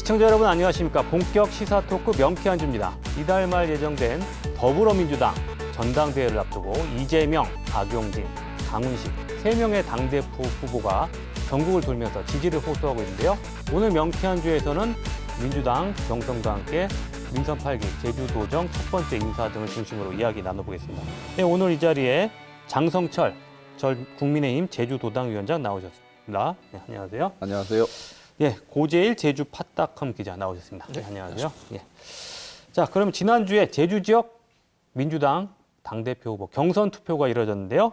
시청자 여러분 안녕하십니까. 본격 시사 토크 명쾌한주입니다. 이달 말 예정된 더불어민주당 전당대회를 앞두고 이재명, 박용진, 강훈식 3명의 당대표 후보가 전국을 돌면서 지지를 호소하고 있는데요. 오늘 명쾌한주에서는 민주당 경선과 함께 민선 8기 제주도정 첫 번째 인사 등을 중심으로 이야기 나눠보겠습니다. 네, 오늘 이 자리에 장성철 전 국민의힘 제주도당 위원장 나오셨습니다. 네, 안녕하세요. 안녕하세요. 예, 고재일 제주 팟닷컴 기자 나오셨습니다. 네, 안녕하세요. 예. 자, 그럼 지난주에 제주 지역 민주당 당대표 후보 경선 투표가 이뤄졌는데요.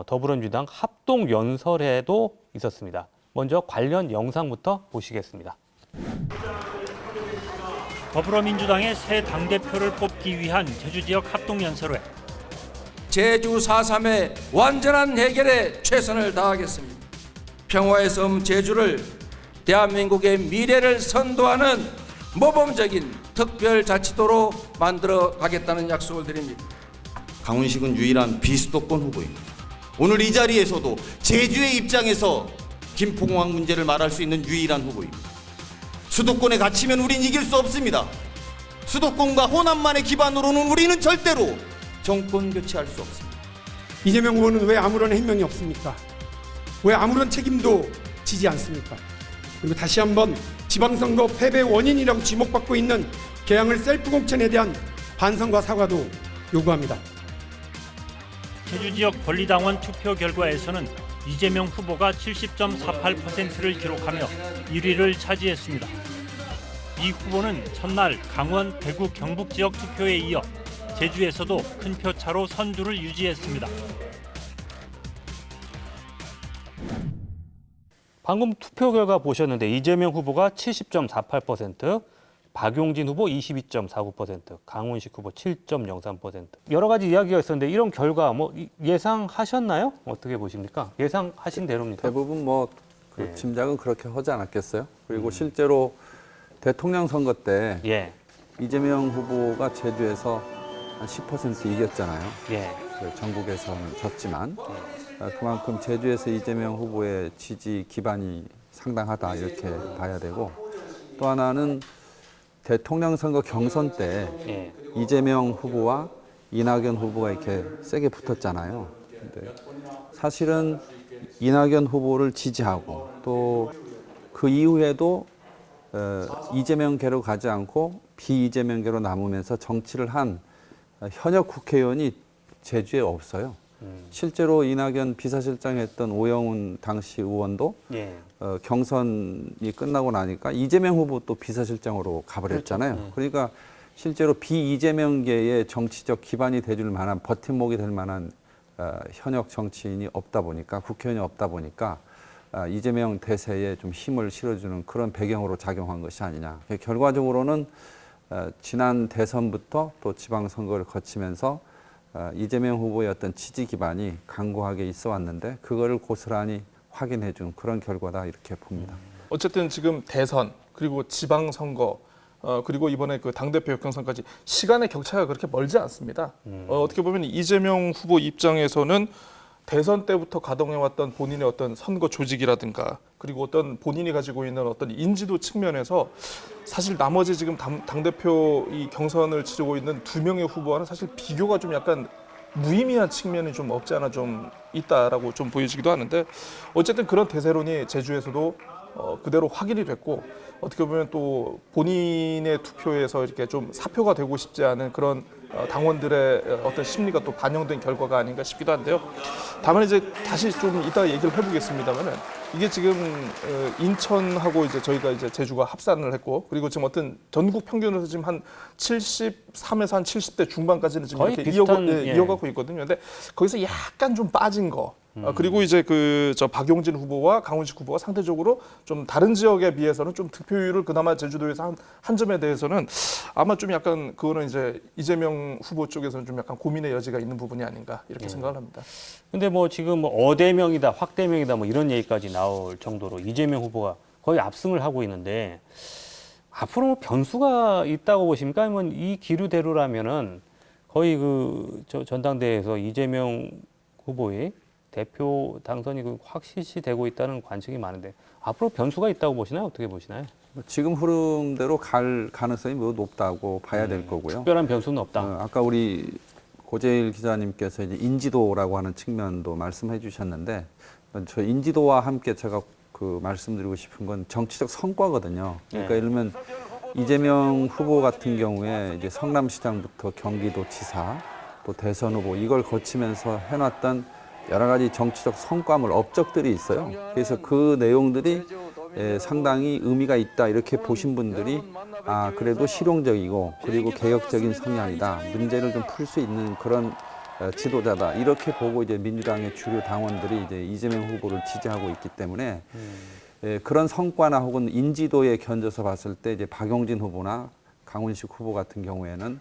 더불어민주당 합동 연설회도 있었습니다. 먼저 관련 영상부터 보시겠습니다. 더불어민주당의 새 당대표를 뽑기 위한 제주 지역 합동 연설회. 제주 4.3의 완전한 해결에 최선을 다하겠습니다. 평화의 섬 제주를 대한민국의 미래를 선도하는 모범적인 특별자치도로 만들어 가겠다는 약속을 드립니다. 강훈식은 유일한 비수도권 후보입니다. 오늘 이 자리에서도 제주의 입장에서 김포공항 문제를 말할 수 있는 유일한 후보입니다. 수도권에 갇히면 우린 이길 수 없습니다. 수도권과 호남만의 기반으로는 우리는 절대로 정권 교체할 수 없습니다. 이재명 후보는 왜 아무런 해명이 없습니까? 왜 아무런 책임도 지지 않습니까? 그리고 다시 한번 지방선거 패배 원인이라고 지목받고 있는 개항을 셀프 공천에 대한 반성과 사과도 요구합니다. 제주 지역 권리당원 투표 결과에서는 이재명 후보가 70.48%를 기록하며 1위를 차지했습니다. 이 후보는 첫날 강원, 대구, 경북 지역 투표에 이어 제주에서도 큰 표차로 선두를 유지했습니다. 방금 투표 결과 보셨는데 이재명 후보가 70.48%, 박용진 후보 22.49%, 강훈식 후보 7.03%. 여러 가지 이야기가 있었는데 이런 결과 뭐 예상하셨나요? 어떻게 보십니까? 예상하신 대로입니까? 대부분 그 짐작은 그렇게 하지 않았겠어요. 그리고 실제로 대통령 선거 때 이재명 후보가 제주에서 한 10% 이겼잖아요. 전국에서는 졌지만 그만큼 제주에서 이재명 후보의 지지 기반이 상당하다 이렇게 봐야 되고, 또 하나는 대통령 선거 경선 때 이재명 후보와 이낙연 후보가 이렇게 세게 붙었잖아요. 근데 사실은 이낙연 후보를 지지하고 또 그 이후에도 이재명계로 가지 않고 비이재명계로 남으면서 정치를 한 현역 국회의원이 제주에 없어요. 실제로 이낙연 비서실장 했던 오영훈 당시 의원도 경선이 끝나고 나니까 이재명 후보 또 비서실장으로 가버렸잖아요. 그러니까 실제로 비이재명계의 정치적 기반이 돼줄 만한 버팀목이 될 만한 현역 정치인이 없다 보니까, 국회의원이 없다 보니까 이재명 대세에 좀 힘을 실어주는 그런 배경으로 작용한 것이 아니냐. 결과적으로는 지난 대선부터 또 지방선거를 거치면서 이재명 후보의 어떤 지지 기반이 강고하게 있어 왔는데 그거를 고스란히 확인해 준 그런 결과다 이렇게 봅니다. 어쨌든 지금 대선 그리고 지방선거 그리고 이번에 그 당대표 경선까지 시간의 격차가 그렇게 멀지 않습니다. 어떻게 보면 이재명 후보 입장에서는 대선 때부터 가동해왔던 본인의 어떤 선거 조직이라든가 그리고 어떤 본인이 가지고 있는 어떤 인지도 측면에서 사실 나머지 지금 당대표 이 경선을 치르고 있는 2명의 후보와는 사실 비교가 좀 약간 무의미한 측면이 좀 없지 않아 좀 있다라고 좀 보여지기도 하는데, 어쨌든 그런 대세론이 제주에서도 그대로 확인이 됐고, 어떻게 보면 또 본인의 투표에서 이렇게 좀 사표가 되고 싶지 않은 그런 당원들의 어떤 심리가 또 반영된 결과가 아닌가 싶기도 한데요. 다만 이제 다시 좀 이따 얘기를 해보겠습니다만은 이게 지금 인천하고 이제 저희가 이제 제주가 합산을 했고, 그리고 지금 어떤 전국 평균으로 지금 한 73에서 한 70대 중반까지는 지금 이렇게 이어가고 있거든요. 근데 거기서 약간 좀 빠진 거. 그리고 이제 저 박용진 후보와 강훈식 후보가 상대적으로 좀 다른 지역에 비해서는 좀 득표율을 그나마 제주도에서 한 점에 대해서는 아마 좀 약간 그거는 이제 이재명 후보 쪽에서는 좀 약간 고민의 여지가 있는 부분이 아닌가 이렇게 생각을 합니다. 근데 뭐 지금 뭐 어대명이다, 확대명이다 뭐 이런 얘기까지 나올 정도로 이재명 후보가 거의 압승을 하고 있는데 앞으로 뭐 변수가 있다고 보십니까? 아니면 이 기류대로라면은 거의 전당대회에서 이재명 후보의 대표 당선이 확실시 되고 있다는 관측이 많은데 앞으로 변수가 있다고 보시나요? 어떻게 보시나요? 지금 흐름대로 갈 가능성이 매우 높다고 봐야 될 거고요. 특별한 변수는 없다. 아까 우리 고재일 기자님께서 이제 인지도라고 하는 측면도 말씀해 주셨는데, 저 인지도와 함께 제가 그 말씀드리고 싶은 건 정치적 성과거든요. 그러니까 예를 들면 이재명 후보 같은 경우에 이제 성남시장부터 경기도지사 또 대선 후보 이걸 거치면서 해놨던 여러 가지 정치적 성과물, 업적들이 있어요. 그래서 그 내용들이 상당히 의미가 있다 이렇게 보신 분들이 그래도 실용적이고 그리고 개혁적인 성향이다, 문제를 좀 풀 수 있는 그런 지도자다 이렇게 보고 이제 민주당의 주류 당원들이 이제 이재명 후보를 지지하고 있기 때문에 그런 성과나 혹은 인지도에 견져서 봤을 때 이제 박용진 후보나 강훈식 후보 같은 경우에는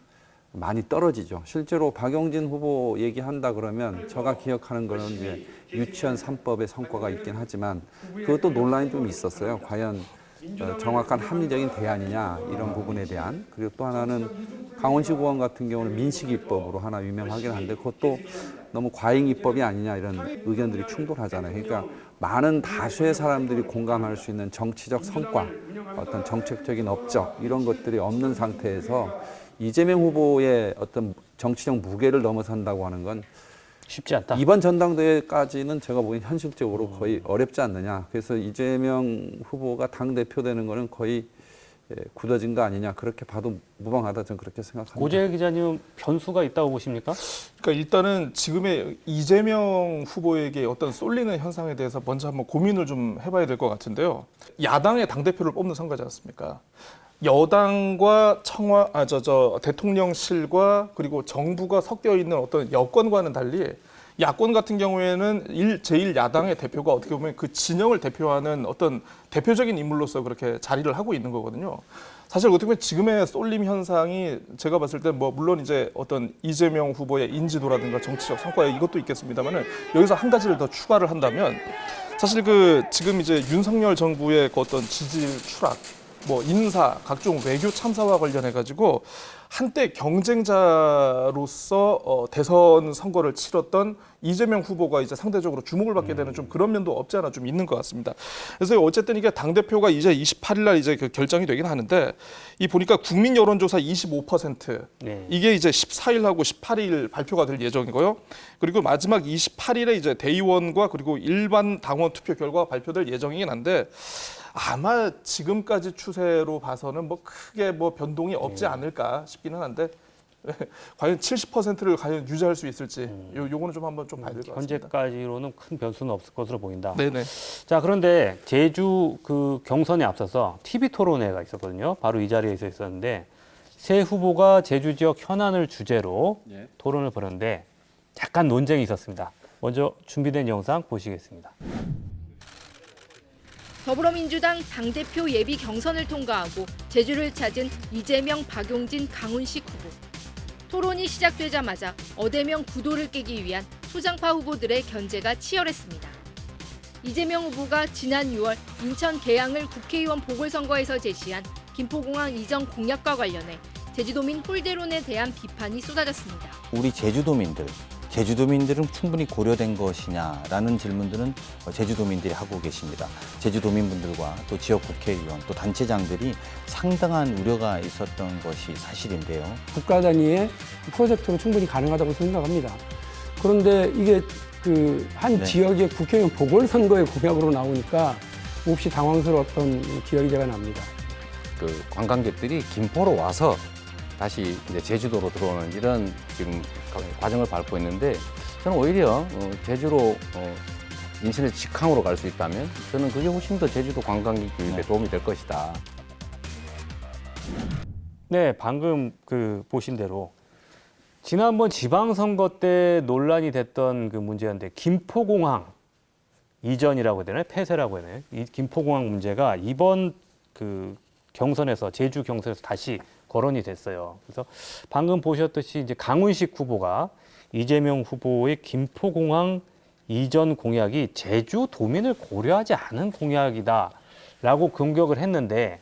많이 떨어지죠. 실제로 박용진 후보 얘기한다 그러면 제가 기억하는 거는 이제 유치원 3법의 성과가 있긴 하지만 그것도 논란이 좀 있었어요. 과연 정확한 합리적인 대안이냐 이런 부분에 대한. 그리고 또 하나는 강원식 의원 같은 경우는 민식이법으로 하나 유명하긴 한데 그것도 너무 과잉이법이 아니냐 이런 의견들이 충돌하잖아요. 그러니까 많은 다수의 사람들이 공감할 수 있는 정치적 성과, 어떤 정책적인 업적 이런 것들이 없는 상태에서 이재명 후보의 어떤 정치적 무게를 넘어선다고 하는 건 쉽지 않다. 이번 전당대회까지는 제가 보기엔 현실적으로 거의 어렵지 않느냐. 그래서 이재명 후보가 당대표 되는 거는 거의 굳어진 거 아니냐. 그렇게 봐도 무방하다 저는 그렇게 생각합니다. 고재일 기자님은 변수가 있다고 보십니까? 그러니까 일단은 지금의 이재명 후보에게 어떤 쏠리는 현상에 대해서 먼저 한번 고민을 좀 해봐야 될 것 같은데요. 야당의 당대표를 뽑는 선거지 않습니까? 여당과 대통령실과 그리고 정부가 섞여 있는 어떤 여권과는 달리 야권 같은 경우에는 제1야당의 대표가 어떻게 보면 그 진영을 대표하는 어떤 대표적인 인물로서 그렇게 자리를 하고 있는 거거든요. 사실 어떻게 보면 지금의 쏠림 현상이 제가 봤을 때 뭐 물론 이제 어떤 이재명 후보의 인지도라든가 정치적 성과 이것도 있겠습니다만은 여기서 한 가지를 더 추가를 한다면 사실 그 지금 이제 윤석열 정부의 그 어떤 지지율 추락 뭐 인사, 각종 외교 참사와 관련해 가지고 한때 경쟁자로서 대선 선거를 치렀던 이재명 후보가 이제 상대적으로 주목을 받게 되는 좀 그런 면도 없지 않아 좀 있는 것 같습니다. 그래서 어쨌든 이게 당 대표가 이제 28일 날 이제 그 결정이 되긴 하는데 이 보니까 국민 여론조사 25% 이게 이제 14일하고 18일 발표가 될 예정이고요. 그리고 마지막 28일에 이제 대의원과 그리고 일반 당원 투표 결과가 발표될 예정이긴 한데. 아마 지금까지 추세로 봐서는 뭐 크게 뭐 변동이 없지 않을까 싶기는 한데 과연 70%를 과연 유지할 수 있을지 요거는 좀 한번 좀 봐야 될 것 같습니다. 현재까지로는 큰 변수는 없을 것으로 보인다. 네네. 자, 그런데 제주 그 경선에 앞서서 TV 토론회가 있었거든요. 바로 이 자리에 있었는데 새 후보가 제주 지역 현안을 주제로 토론을 벌였는데 약간 논쟁이 있었습니다. 먼저 준비된 영상 보시겠습니다. 더불어민주당 당대표 예비 경선을 통과하고 제주를 찾은 이재명, 박용진, 강훈식 후보. 토론이 시작되자마자 어대명 구도를 깨기 위한 소장파 후보들의 견제가 치열했습니다. 이재명 후보가 지난 6월 인천 계양을 국회의원 보궐선거에서 제시한 김포공항 이전 공약과 관련해 제주도민 홀대론에 대한 비판이 쏟아졌습니다. 우리 제주도민들은 충분히 고려된 것이냐라는 질문들은 제주도민들이 하고 계십니다. 제주도민분들과 또 지역 국회의원 또 단체장들이 상당한 우려가 있었던 것이 사실인데요. 국가 단위의 프로젝트로 충분히 가능하다고 생각합니다. 그런데 이게 그 한 지역의 국회의원 보궐선거의 공약으로 나오니까 몹시 당황스러웠던 기억이 제가 납니다. 그 관광객들이 김포로 와서 다시 이제 제주도로 들어오는 이런 지금 과정을 밟고 있는데 저는 오히려 제주로 인천의 직항으로 갈 수 있다면 저는 그게 훨씬 더 제주도 관광객 유입에 도움이 될 것이다. 네, 방금 그 보신 대로 지난번 지방선거 때 논란이 됐던 그 문제였는데 김포공항 이전이라고 해야 되나요? 폐쇄라고 해야 되나요? 이 김포공항 문제가 이번 그 경선에서 제주 경선에서 다시 거론이 됐어요. 그래서 방금 보셨듯이 이제 강훈식 후보가 이재명 후보의 김포공항 이전 공약이 제주 도민을 고려하지 않은 공약이다라고 공격을 했는데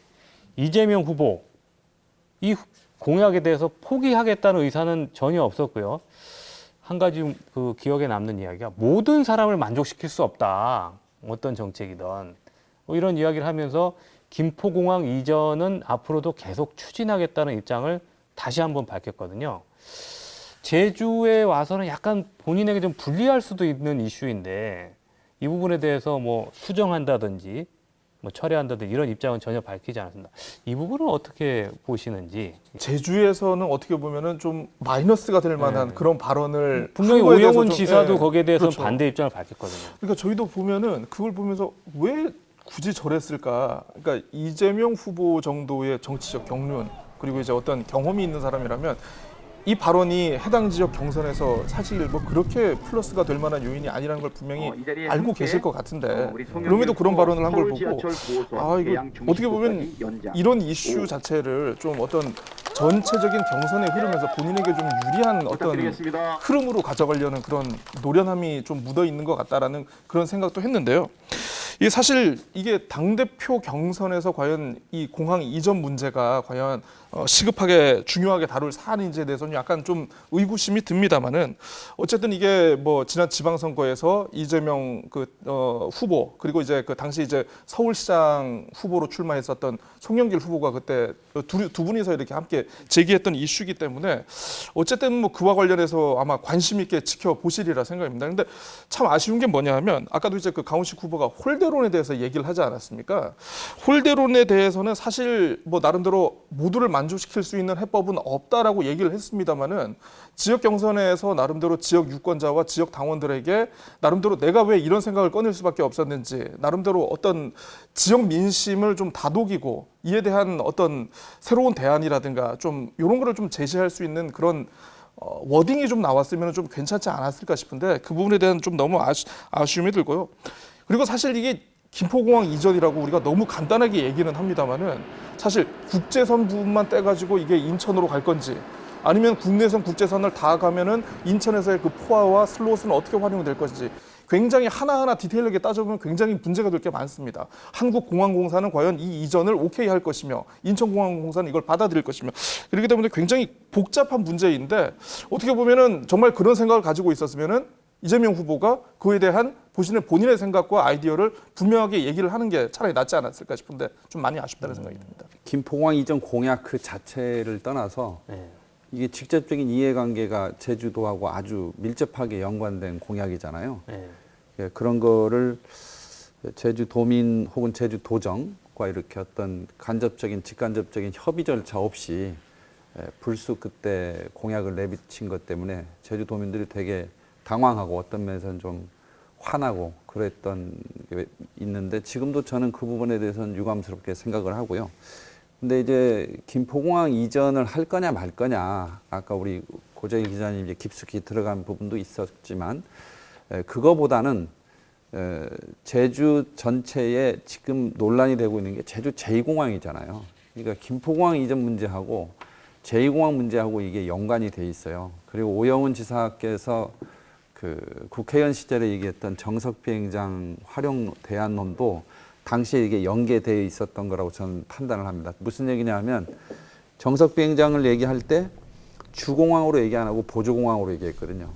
이재명 후보 이 공약에 대해서 포기하겠다는 의사는 전혀 없었고요. 한 가지 그 기억에 남는 이야기가 모든 사람을 만족시킬 수 없다. 어떤 정책이든 뭐 이런 이야기를 하면서 김포공항 이전은 앞으로도 계속 추진하겠다는 입장을 다시 한번 밝혔거든요. 제주에 와서는 약간 본인에게 좀 불리할 수도 있는 이슈인데 이 부분에 대해서 뭐 수정한다든지 뭐 철회한다든지 이런 입장은 전혀 밝히지 않았습니다. 이 부분은 어떻게 보시는지. 제주에서는 어떻게 보면은 좀 마이너스가 될 만한 그런 발언을 분명히 한 거에 대해서 오영훈 좀, 지사도 거기에 대해서는 그렇죠. 반대 입장을 밝혔거든요. 그러니까 저희도 보면은 그걸 보면서 왜 굳이 저랬을까? 그러니까 이재명 후보 정도의 정치적 경륜 그리고 이제 어떤 경험이 있는 사람이라면 이 발언이 해당 지역 경선에서 사실 뭐 그렇게 플러스가 될 만한 요인이 아니라는 걸 분명히 알고 계실 것 같은데 그럼에도 그런 발언을 한 걸 보고 아 이거 어떻게 보면 이런 이슈 자체를 좀 어떤 전체적인 경선의 흐름에서 본인에게 좀 유리한 어떤 흐름으로 가져가려는 그런 노련함이 좀 묻어 있는 것 같다라는 그런 생각도 했는데요. 이게 사실 이게 당대표 경선에서 과연 이 공항 이전 문제가 과연 시급하게 중요하게 다룰 사안인지에 대해서는 약간 좀 의구심이 듭니다만은 어쨌든 이게 뭐 지난 지방선거에서 이재명 후보 그리고 이제 그 당시 이제 서울시장 후보로 출마했었던 송영길 후보가 그때 두 분이서 이렇게 함께 제기했던 이슈이기 때문에 어쨌든 뭐 그와 관련해서 아마 관심 있게 지켜보시리라 생각입니다. 근데 참 아쉬운 게 뭐냐 하면 아까도 이제 그 강훈식 후보가 홀대론에 대해서 얘기를 하지 않았습니까? 홀대론에 대해서는 사실 뭐 나름대로 모두를 만족시킬 수 있는 해법은 없다라고 얘기를 했습니다만은 지역 경선에서 나름대로 지역 유권자와 지역 당원들에게 나름대로 내가 왜 이런 생각을 꺼낼 수밖에 없었는지 나름대로 어떤 지역 민심을 좀 다독이고 이에 대한 어떤 새로운 대안이라든가 좀 이런 거를 좀 제시할 수 있는 그런 워딩이 좀 나왔으면 좀 괜찮지 않았을까 싶은데 그 부분에 대한 좀 너무 아쉬움이 들고요. 그리고 사실 이게 김포공항 이전이라고 우리가 너무 간단하게 얘기는 합니다만은 사실 국제선 부분만 떼가지고 이게 인천으로 갈 건지 아니면 국내선 국제선을 다 가면은 인천에서의 그 포화와 슬롯은 어떻게 활용될 것인지 굉장히 하나하나 디테일하게 따져보면 굉장히 문제가 될 게 많습니다. 한국공항공사는 과연 이 이전을 오케이 할 것이며 인천공항공사는 이걸 받아들일 것이며 그렇기 때문에 굉장히 복잡한 문제인데 어떻게 보면은 정말 그런 생각을 가지고 있었으면은 이재명 후보가 그에 대한 본인의 생각과 아이디어를 분명하게 얘기를 하는 게 차라리 낫지 않았을까 싶은데 좀 많이 아쉽다는 생각이 듭니다. 김포공항 이전 공약 그 자체를 떠나서 이게 직접적인 이해관계가 제주도하고 아주 밀접하게 연관된 공약이잖아요. 그런 거를 제주도민 혹은 제주도정과 이렇게 어떤 간접적인 직간접적인 협의 절차 없이 불쑥 그때 공약을 내비친 것 때문에 제주도민들이 되게 당황하고 어떤 면에서는 좀 화나고 그랬던 게 있는데 지금도 저는 그 부분에 대해서는 유감스럽게 생각을 하고요. 근데 이제 김포공항 이전을 할 거냐 말 거냐 아까 우리 고재일 기자님 이제 깊숙이 들어간 부분도 있었지만 그거보다는 제주 전체에 지금 논란이 되고 있는 게 제주 제2공항이잖아요. 그러니까 김포공항 이전 문제하고 제2공항 문제하고 이게 연관이 돼 있어요. 그리고 오영훈 지사께서 그 국회의원 시절에 얘기했던 정석비행장 활용 대안론도 당시에 이게 연계되어 있었던 거라고 저는 판단을 합니다. 무슨 얘기냐 하면 정석비행장을 얘기할 때 주공항으로 얘기 안 하고 보조공항으로 얘기했거든요.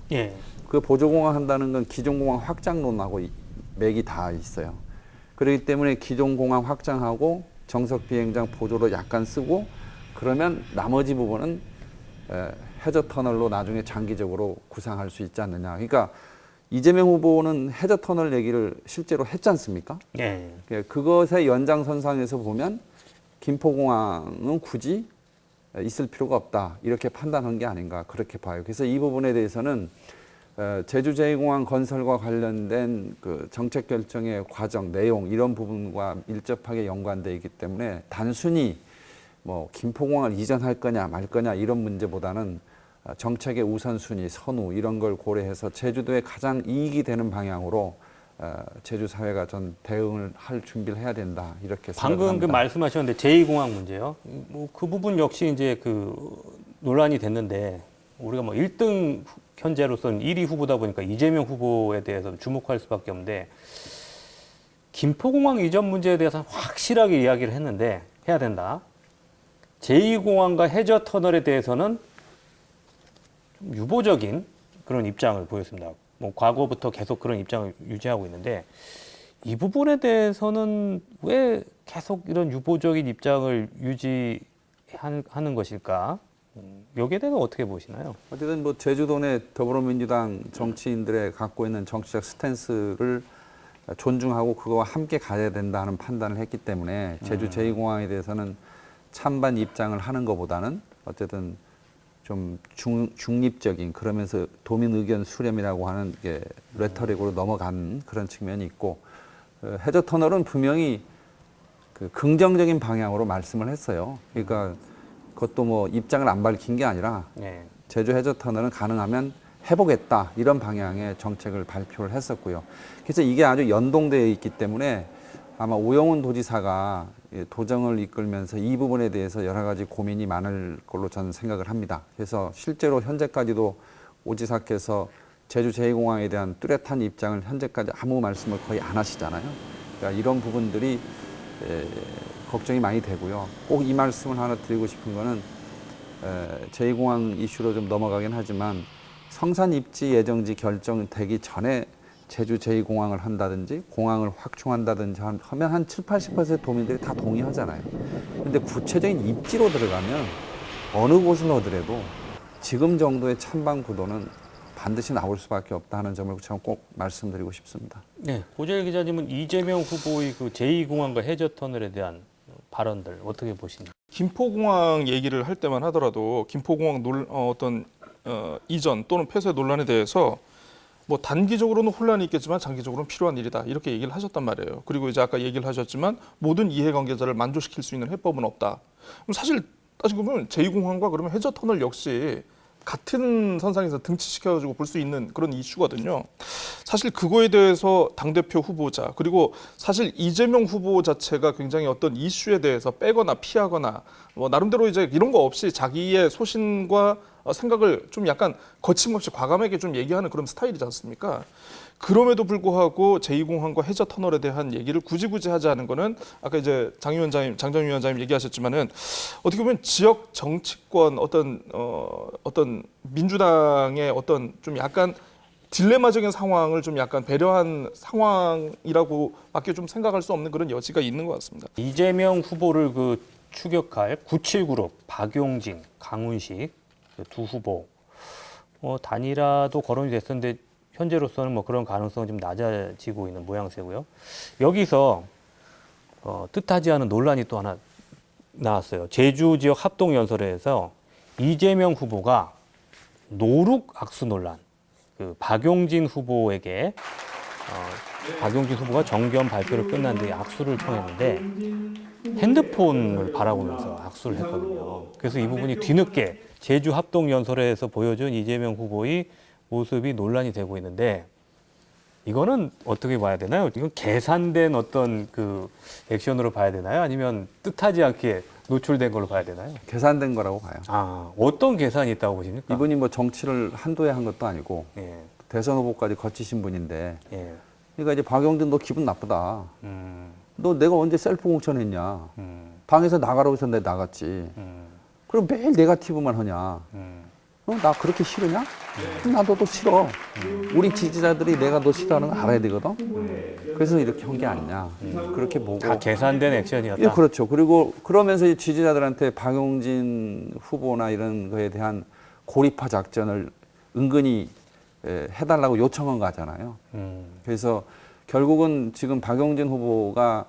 그 보조공항 한다는 건 기존공항 확장론하고 맥이 다 있어요. 그렇기 때문에 기존공항 확장하고 정석비행장 보조로 약간 쓰고 그러면 나머지 부분은 해저터널로 나중에 장기적으로 구상할 수 있지 않느냐. 그러니까 이재명 후보는 해저터널 얘기를 실제로 했지 않습니까? 그것의 연장선상에서 보면 김포공항은 굳이 있을 필요가 없다. 이렇게 판단한 게 아닌가 그렇게 봐요. 그래서 이 부분에 대해서는 제주 제2공항 건설과 관련된 그 정책 결정의 과정, 내용 이런 부분과 밀접하게 연관되어 있기 때문에 단순히 뭐 김포공항을 이전할 거냐 말 거냐 이런 문제보다는 정책의 우선순위, 선우 이런 걸 고려해서 제주도에 가장 이익이 되는 방향으로 제주 사회가 전 대응을 할 준비를 해야 된다 이렇게 생각합니다. 방금 그 말씀하셨는데 제2공항 문제요. 뭐 그 부분 역시 이제 그 논란이 됐는데 우리가 뭐 1등 현재로서는 1위 후보다 보니까 이재명 후보에 대해서 주목할 수밖에 없는데 김포공항 이전 문제에 대해서는 확실하게 이야기를 했는데 해야 된다. 제2공항과 해저터널에 대해서는 좀 유보적인 그런 입장을 보였습니다. 뭐 과거부터 계속 그런 입장을 유지하고 있는데 이 부분에 대해서는 왜 계속 이런 유보적인 입장을 유지하는 것일까? 여기에 대해서 어떻게 보시나요? 어쨌든 뭐 제주도 내 더불어민주당 정치인들의 갖고 있는 정치적 스탠스를 존중하고 그거와 함께 가야 된다 하는 판단을 했기 때문에 제주 제2공항에 대해서는 찬반 입장을 하는 것보다는 어쨌든 좀 중립적인 그러면서 도민 의견 수렴이라고 하는 게 레터릭으로 넘어간 그런 측면이 있고 해저 터널은 분명히 그 긍정적인 방향으로 말씀을 했어요. 그러니까 그것도 뭐 입장을 안 밝힌 게 아니라 제주 해저 터널은 가능하면 해보겠다 이런 방향의 정책을 발표를 했었고요. 그래서 이게 아주 연동되어 있기 때문에 아마 오영훈 도지사가 도정을 이끌면서 이 부분에 대해서 여러 가지 고민이 많을 걸로 저는 생각을 합니다. 그래서 실제로 현재까지도 오 지사께서 제주 제2공항에 대한 뚜렷한 입장을 현재까지 아무 말씀을 거의 안 하시잖아요. 그러니까 이런 부분들이 걱정이 많이 되고요. 꼭 이 말씀을 하나 드리고 싶은 거는 제2공항 이슈로 좀 넘어가긴 하지만 성산 입지 예정지 결정되기 전에 제주 제2공항을 한다든지 공항을 확충한다든지 하면 한 70~80% 도민들이 다 동의하잖아요. 근데 구체적인 입지로 들어가면 어느 곳을 하더라도 지금 정도의 찬반 구도는 반드시 나올 수밖에 없다 하는 점을 제가 꼭 말씀드리고 싶습니다. 네, 고재일 기자님은 이재명 후보의 그 제2공항과 해저 터널에 대한 발언들 어떻게 보시나요? 김포공항 얘기를 할 때만 하더라도 김포공항 이전 또는 폐쇄 논란에 대해서 뭐 단기적으로는 혼란이 있겠지만 장기적으로는 필요한 일이다 이렇게 얘기를 하셨단 말이에요. 그리고 이제 아까 얘기를 하셨지만 모든 이해관계자를 만족시킬 수 있는 해법은 없다. 그럼 사실 따지고 보면 제2공항과 그러면 해저 터널 역시 같은 선상에서 등치시켜가지고 볼 수 있는 그런 이슈거든요. 사실 그거에 대해서 당대표 후보자 그리고 사실 이재명 후보 자체가 굉장히 어떤 이슈에 대해서 빼거나 피하거나 뭐 나름대로 이제 이런 거 없이 자기의 소신과 생각을 좀 약간 거침없이 과감하게 좀 얘기하는 그런 스타일이지 않습니까? 그럼에도 불구하고 제2공항과 해저 터널에 대한 얘기를 굳이 하지 않은 거는 아까 이제 장정 위원장님 얘기하셨지만은 어떻게 보면 지역 정치권 어떤 민주당의 어떤 좀 약간 딜레마적인 상황을 좀 약간 배려한 상황이라고밖에 좀 생각할 수 없는 그런 여지가 있는 것 같습니다. 이재명 후보를 그 추격할 97그룹 박용진, 강훈식 두 후보 단일화도 거론이 됐었는데 현재로서는 뭐 그런 가능성은 좀 낮아지고 있는 모양새고요. 여기서 뜻하지 않은 논란이 또 하나 나왔어요. 제주 지역 합동연설회에서 이재명 후보가 노룩 악수 논란, 그 박용진 후보에게 박용진 후보가 정견 발표를 끝난 뒤에 악수를 청했는데 핸드폰을 바라보면서 악수를 했거든요. 그래서 이 부분이 뒤늦게 제주 합동연설회에서 보여준 이재명 후보의 모습이 논란이 되고 있는데 이거는 어떻게 봐야 되나요? 이건 계산된 어떤 그 액션으로 봐야 되나요? 아니면 뜻하지 않게 노출된 걸로 봐야 되나요? 계산된 거라고 봐요. 아, 어떤 계산이 있다고 보십니까? 이분이 뭐 정치를 한두 해 한 것도 아니고 대선 후보까지 거치신 분인데 그러니까 이제 박용진 너 기분 나쁘다. 너 내가 언제 셀프 공천했냐. 방에서 나가라고 해서 내가 나갔지. 그럼 매일 네거티브만 하냐. 나 그렇게 싫으냐? 나도 또 싫어. 우리 지지자들이 내가 너 싫어하는 거 알아야 되거든. 그래서 이렇게 한 게 아니냐. 그렇게 보고. 다 계산된 액션이었다. 예, 그렇죠. 그리고 그러면서 지지자들한테 박용진 후보나 이런 거에 대한 고립화 작전을 은근히 해달라고 요청한 거잖아요. 그래서 결국은 지금 박용진 후보가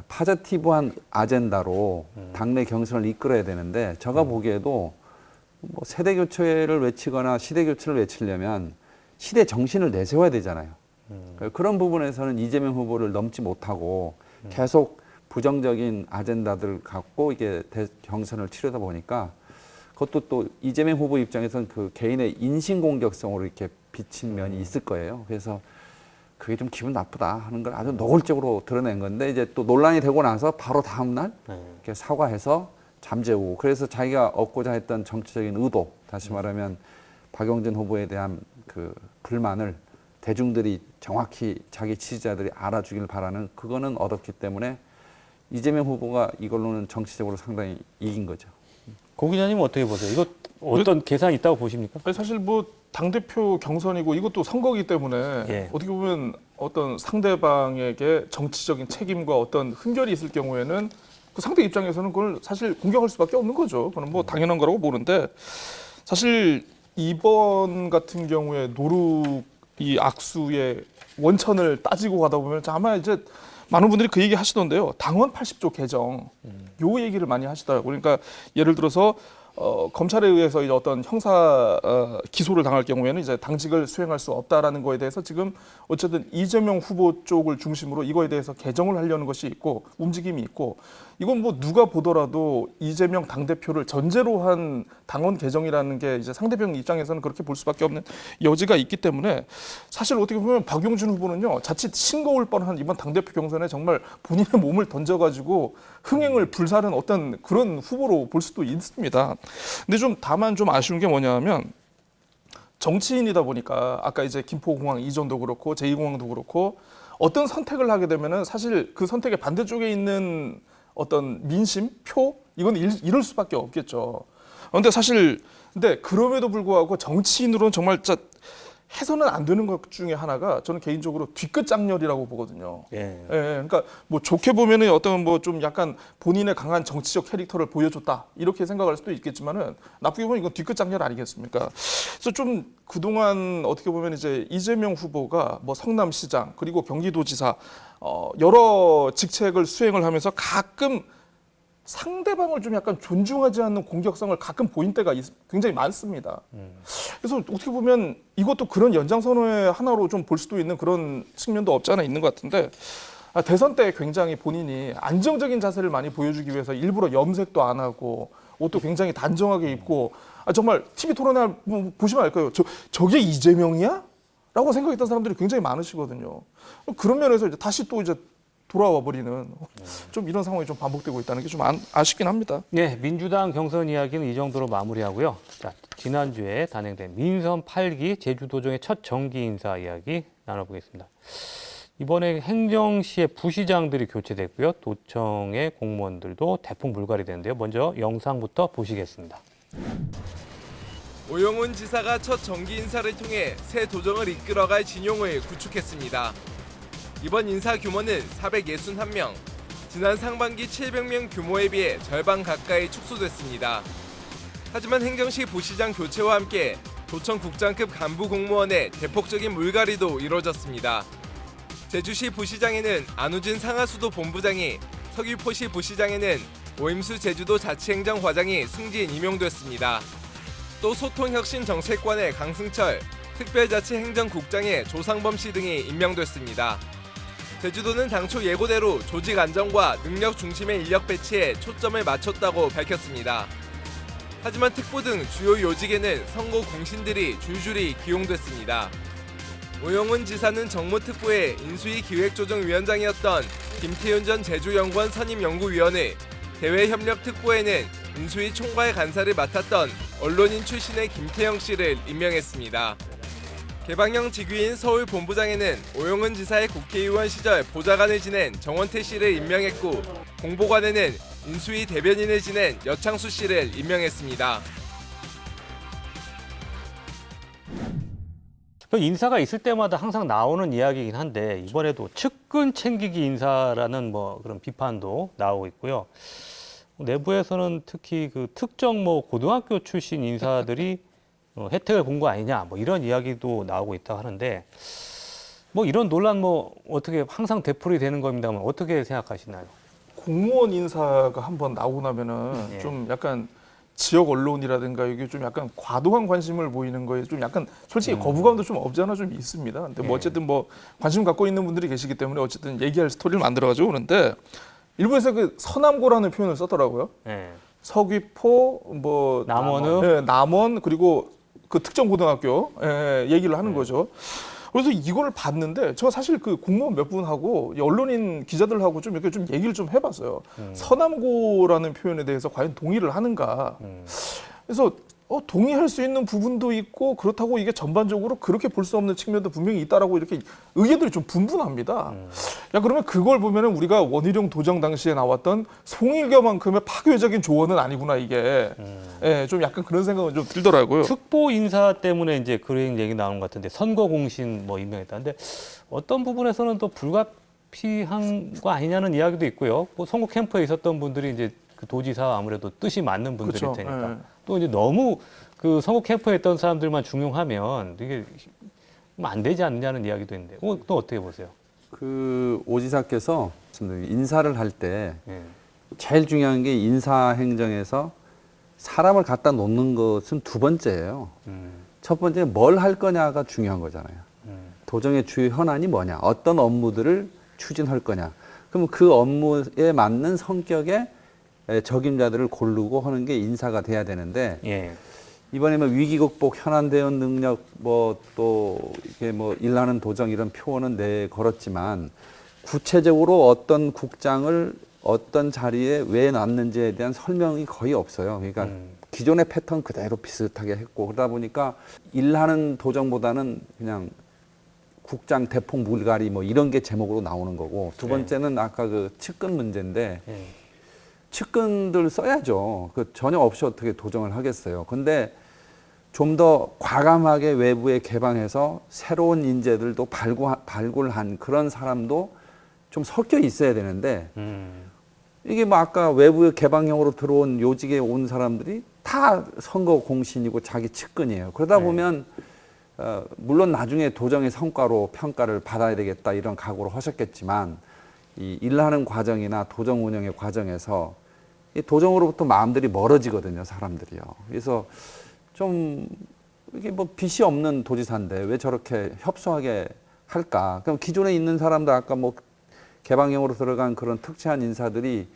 파저티브한 아젠다로 당내 경선을 이끌어야 되는데 제가 보기에도 뭐 세대 교체를 외치거나 시대 교체를 외치려면 시대 정신을 내세워야 되잖아요. 그런 부분에서는 이재명 후보를 넘지 못하고 계속 부정적인 아젠다들을 갖고 이게 경선을 치르다 보니까 그것도 또 이재명 후보 입장에서는 그 개인의 인신공격성으로 이렇게 비친 면이 있을 거예요. 그래서 그게 좀 기분 나쁘다 하는 걸 아주 노골적으로 드러낸 건데 이제 또 논란이 되고 나서 바로 다음날 이렇게 사과해서 잠재우고 그래서 자기가 얻고자 했던 정치적인 의도 다시 말하면 박용진 후보에 대한 그 불만을 대중들이 정확히 자기 지지자들이 알아주길 바라는 그거는 얻었기 때문에 이재명 후보가 이걸로는 정치적으로 상당히 이긴 거죠. 고 기자님은 어떻게 보세요? 이거 어떤 계산이 있다고 보십니까? 사실 뭐 당대표 경선이고 이것도 선거기 때문에 어떻게 보면 어떤 상대방에게 정치적인 책임과 어떤 훈결이 있을 경우에는 그 상대 입장에서는 그걸 사실 공격할 수밖에 없는 거죠. 그건 뭐 당연한 거라고 보는데 사실 이번 같은 경우에 노룩 이 악수의 원천을 따지고 가다 보면 아마 이제 많은 분들이 그 얘기 하시던데요. 당원 80조 개정 요 얘기를 많이 하시더라고요. 그러니까 예를 들어서 검찰에 의해서 이제 어떤 형사 기소를 당할 경우에는 이제 당직을 수행할 수 없다라는 거에 대해서 지금 어쨌든 이재명 후보 쪽을 중심으로 이거에 대해서 개정을 하려는 것이 있고 움직임이 있고 이건 뭐 누가 보더라도 이재명 당대표를 전제로 한 당원 개정이라는 게 이제 상대방 입장에서는 그렇게 볼 수밖에 없는 여지가 있기 때문에 사실 어떻게 보면 박용진 후보는요 자칫 싱거울 뻔한 이번 당대표 경선에 정말 본인의 몸을 던져가지고 흥행을 불사른 어떤 그런 후보로 볼 수도 있습니다. 근데 좀 다만 좀 아쉬운 게 뭐냐면 정치인이다 보니까 아까 이제 김포공항 이전도 그렇고 제2공항도 그렇고 어떤 선택을 하게 되면은 사실 그 선택의 반대쪽에 있는 어떤 민심, 표 이건 이럴 수밖에 없겠죠. 그런데 사실 근데 그럼에도 불구하고 정치인으로는 정말 진짜 해서는 안 되는 것 중에 하나가 저는 개인적으로 뒤끝 장렬이라고 보거든요. 예, 그러니까 뭐 좋게 보면은 어떤 뭐 좀 약간 본인의 강한 정치적 캐릭터를 보여줬다 이렇게 생각할 수도 있겠지만은 나쁘게 보면 이건 뒤끝 장렬 아니겠습니까? 그래서 좀 그동안 어떻게 보면 이제 이재명 후보가 뭐 성남시장 그리고 경기도지사 여러 직책을 수행을 하면서 가끔 상대방을 좀 약간 존중하지 않는 공격성을 가끔 보인 때가 굉장히 많습니다. 그래서 어떻게 보면 이것도 그런 연장선의 하나로 좀 볼 수도 있는 그런 측면도 없지 않아 있는 것 같은데 대선 때 굉장히 본인이 안정적인 자세를 많이 보여주기 위해서 일부러 염색도 안 하고 옷도 굉장히 단정하게 입고 정말 TV 토론회 보시면 알 거예요. 저게 이재명이야? 라고 생각했던 사람들이 굉장히 많으시거든요. 그런 면에서 이제 다시 또 이제 돌아와 버리는 좀 이런 상황이 좀 반복되고 있다는 게 좀 아쉽긴 합니다. 네, 민주당 경선 이야기는 이 정도로 마무리하고요. 자, 지난주에 단행된 민선 8기 제주도정의 첫 정기 인사 이야기 나눠보겠습니다. 이번에 행정시의 부시장들이 교체됐고요. 도청의 공무원들도 대폭 물갈이 됐는데요. 먼저 영상부터 보시겠습니다. 오영훈 지사가 첫 정기 인사를 통해 새 도정을 이끌어갈 진용을 구축했습니다. 이번 인사 규모는 461명, 지난 상반기 700명 규모에 비해 절반 가까이 축소됐습니다. 하지만 행정시 부시장 교체와 함께 도청 국장급 간부 공무원의 대폭적인 물갈이도 이뤄졌습니다. 제주시 부시장에는 안우진 상하수도 본부장이, 서귀포시 부시장에는 오임수 제주도 자치행정과장이 승진 임용됐습니다. 또 소통혁신정책관의 강승철, 특별자치행정국장의 조상범 씨 등이 임명됐습니다. 제주도는 당초 예고대로 조직 안정과 능력 중심의 인력 배치에 초점을 맞췄다고 밝혔습니다. 하지만 특보 등 주요 요직에는 선거 공신들이 줄줄이 기용됐습니다. 오영훈 지사는 정무특보의 인수위 기획조정위원장이었던 김태윤 전 제주연구원 선임연구위원을, 대외협력특보에는 인수위 총괄 간사를 맡았던 언론인 출신의 김태영 씨를 임명했습니다. 개방형 직위인 서울본부장에는 오영훈 지사의 국회의원 시절 보좌관을 지낸 정원태 씨를 임명했고, 공보관에는 인수위 대변인을 지낸 여창수 씨를 임명했습니다. 인사가 있을 때마다 항상 나오는 이야기이긴 한데 이번에도 측근 챙기기 인사라는 뭐 그런 비판도 나오고 있고요. 내부에서는 특히 그 특정 뭐 고등학교 출신 인사들이 혜택을 본 거 아니냐 뭐 이런 이야기도 나오고 있다고 하는데 뭐 이런 논란 뭐 어떻게 항상 되풀이 되는 겁니다만 어떻게 생각하시나요? 공무원 인사가 한번 나오고 나면은 좀 약간 지역 언론이라든가 이게 좀 약간 과도한 관심을 보이는 거에 좀 약간 솔직히 거부감도 좀 없지 않아 좀 있습니다. 근데 뭐 어쨌든 뭐 관심 갖고 있는 분들이 계시기 때문에 어쨌든 얘기할 스토리를 만들어가지고 그러는데 일부에서 그 서남고라는 표현을 썼더라고요. 서귀포 뭐 남원 그리고 그 특정 고등학교 얘기를 하는 거죠. 그래서 이걸 봤는데 제가 사실 그 공무원 몇 분하고 언론인 기자들하고 좀 이렇게 좀 얘기를 좀 해봤어요. 서남고라는 표현에 대해서 과연 동의를 하는가. 그래서 동의할 수 있는 부분도 있고 그렇다고 이게 전반적으로 그렇게 볼 수 없는 측면도 분명히 있다라고 이렇게 의견들이 좀 분분합니다. 야, 그러면 그걸 보면은 우리가 원희룡 도정 당시에 나왔던 송일교만큼의 파괴적인 조언은 아니구나 이게. 예, 좀 약간 그런 생각은 좀 들더라고요. 특보 인사 때문에 이제 그런 얘기 나오는 것 같은데 선거 공신 뭐 임명했다는데 어떤 부분에서는 또 불가피한 거 아니냐는 이야기도 있고요. 뭐 선거 캠프에 있었던 분들이 이제 그 도지사 아무래도 뜻이 맞는 분들일 그렇죠. 테니까. 예. 또 이제 너무 그 선거 캠프에 있던 사람들만 중용하면 이게 안 되지 않느냐는 이야기도 있는데, 또 어떻게 보세요? 그 오 지사께서 인사를 할 때 제일 중요한 게 인사 행정에서 사람을 갖다 놓는 것은 두 번째예요. 첫 번째는 뭘 할 거냐가 중요한 거잖아요. 도정의 주요 현안이 뭐냐, 어떤 업무들을 추진할 거냐. 그럼 그 업무에 맞는 성격의 적임자들을 고르고 하는 게 인사가 돼야 되는데, 예. 이번에 뭐 위기 극복, 현안 대응 능력, 뭐 또 이게 뭐 일하는 도정 이런 표현은 내걸었지만 구체적으로 어떤 국장을 어떤 자리에 왜 놨는지에 대한 설명이 거의 없어요. 그러니까 기존의 패턴 그대로 비슷하게 했고, 그러다 보니까 일하는 도정보다는 그냥 국장 대폭 물갈이 뭐 이런 게 제목으로 나오는 거고, 두 번째는 아까 그 측근 문제인데 측근들 써야죠. 그 전혀 없이 어떻게 도정을 하겠어요. 근데 좀 더 과감하게 외부에 개방해서 새로운 인재들도 발굴한 그런 사람도 좀 섞여 있어야 되는데, 이게 뭐 아까 외부의 개방형으로 들어온 요직에 온 사람들이 다 선거 공신이고 자기 측근이에요. 그러다 보면 물론 나중에 도정의 성과로 평가를 받아야 되겠다 이런 각오를 하셨겠지만, 이 일하는 과정이나 도정 운영의 과정에서 이 도정으로부터 마음들이 멀어지거든요, 사람들이요. 그래서 좀 이게 뭐 빛이 없는 도지사인데 왜 저렇게 협소하게 할까? 그럼 기존에 있는 사람들 아까 뭐 개방형으로 들어간 그런 특채한 인사들이